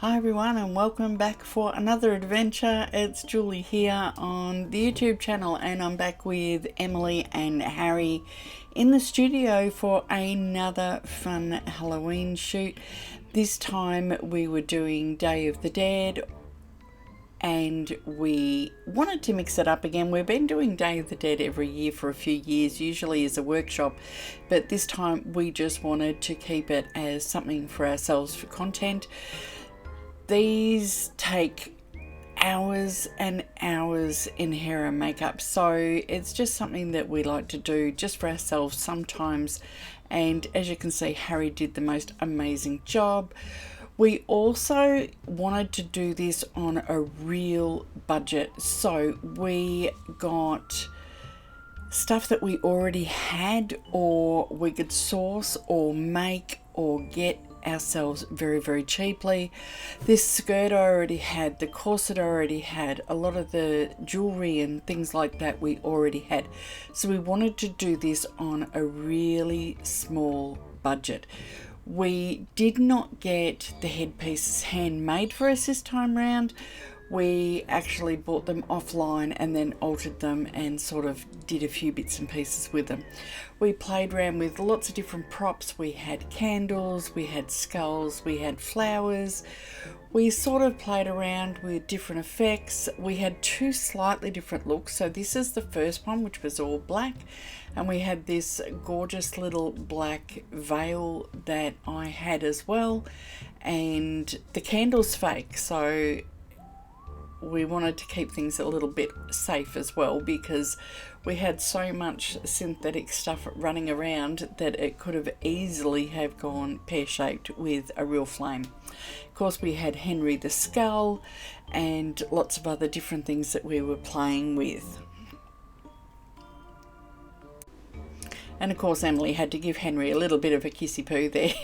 Hi everyone and welcome back for another adventure. It's Julie here on the YouTube channel and I'm back with Emily and Harry in the studio for another fun Halloween shoot. This time we were doing Day of the Dead and we wanted to mix it up again. We've been doing Day of the Dead every year for a few years, usually as a workshop, but this time we just wanted to keep it as something for ourselves for content. These take hours and hours in hair and makeup, so it's just something that we like to do just for ourselves sometimes. And as you can see, Harry did the most amazing job. We also wanted to do this on a real budget, so we got stuff that we already had or we could source or make or get ourselves very cheaply. This skirt I already had, the corset I already had, a lot of the jewelry and things like that we already had. So we wanted to do this on a really small budget. We did not get the headpieces handmade for us this time round. We actually bought them offline and then altered them and sort of did a few bits and pieces with them. We played around with lots of different props. We had candles, we had skulls, we had flowers. We sort of played around with different effects. We had two slightly different looks. So this is the first one, which was all black. And we had this gorgeous little black veil that I had as well. And the candle's fake, so we wanted to keep things a little bit safe as well because we had so much synthetic stuff running around that it could have easily have gone pear-shaped with a real flame. Of course, we had Henry the Skull and lots of other different things that we were playing with. And of course, Emily had to give Henry a little bit of a kissy poo there.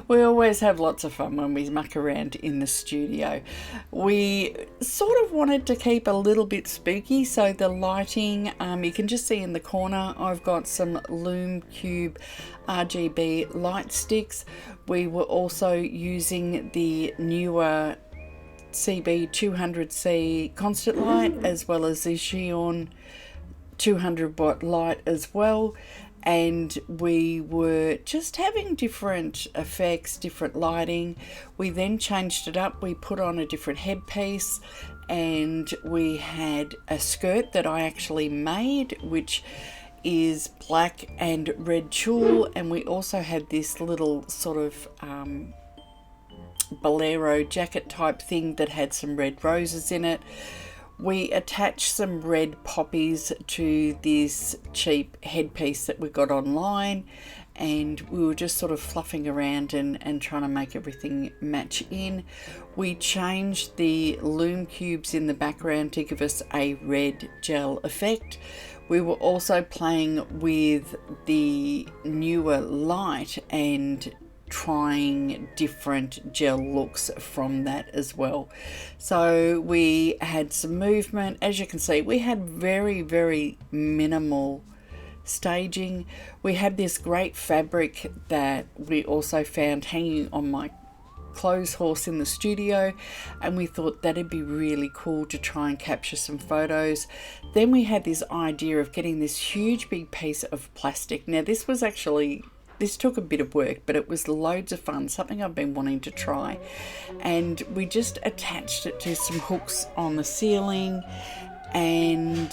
We always have lots of fun when we muck around in the studio. We sort of wanted to keep a little bit spooky, so the lighting, you can just see in the corner, I've got some Lume Cube RGB light sticks. We were also using the newer CB200C constant light as well as the Xeon 200 watt light as well. And we were just having different effects, different lighting. We then changed it up. We put on a different headpiece and we had a skirt that I actually made, which is black and red tulle. And we also had this little sort of bolero jacket type thing that had some red roses in it. We attached some red poppies to this cheap headpiece that we got online, and we were just sort of fluffing around and trying to make everything match in. We changed the Lume cubes in the background to give us a red gel effect. We were also playing with the newer light and trying different gel looks from that as well. So we had some movement. As you can see, we had very minimal staging. We had this great fabric that we also found hanging on my clothes horse in the studio, and we thought that'd be really cool to try and capture some photos. Then we had this idea of getting this huge big piece of plastic. Now this took a bit of work, but it was loads of fun, something I've been wanting to try. And we just attached it to some hooks on the ceiling, and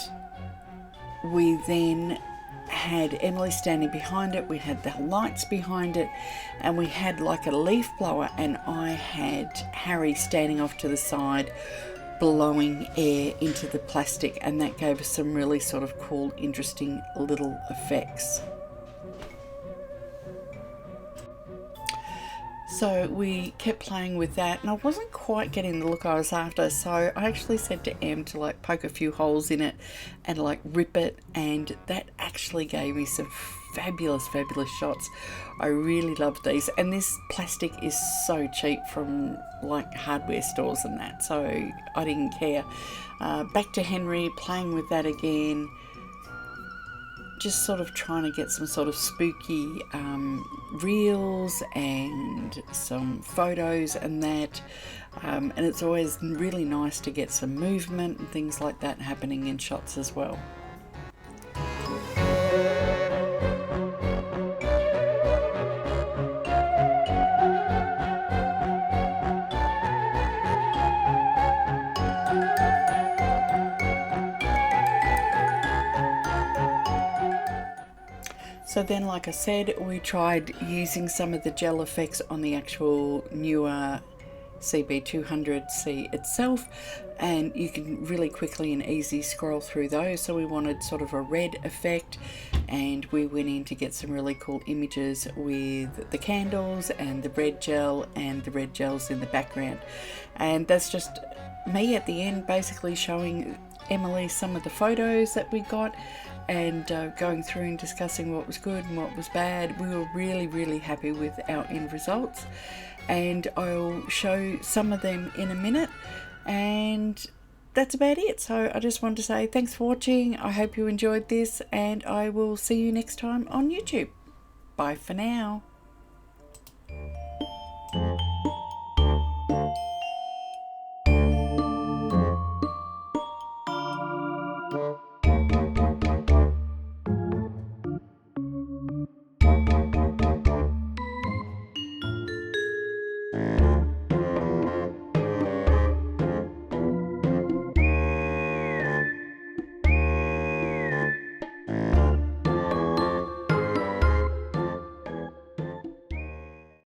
we then had Emily standing behind it, we had the lights behind it, and we had like a leaf blower, and I had Harry standing off to the side blowing air into the plastic, and that gave us some really sort of cool, interesting little effects. So we kept playing with that, and I wasn't quite getting the look I was after, so I actually said to Em to like poke a few holes in it and like rip it, and that actually gave me some fabulous shots. I really loved these, and this plastic is so cheap from like hardware stores and that, so I didn't care. Back to Henry playing with that again. just sort of trying to get some sort of spooky reels and some photos and that. And it's always really nice to get some movement and things like that happening in shots as well. So then, like I said, we tried using some of the gel effects on the actual newer CB200C itself, and you can really quickly and easy scroll through those. So we wanted sort of a red effect, and we went in to get some really cool images with the candles and the red gel and the red gels in the background. And that's just me at the end basically showing Emily some of the photos that we got, and going through and discussing what was good and what was bad. We were really happy with our end results, and I'll show some of them in a minute, and that's about it. So I just wanted to say thanks for watching. I hope you enjoyed this, and I will see you next time on YouTube. Bye for now.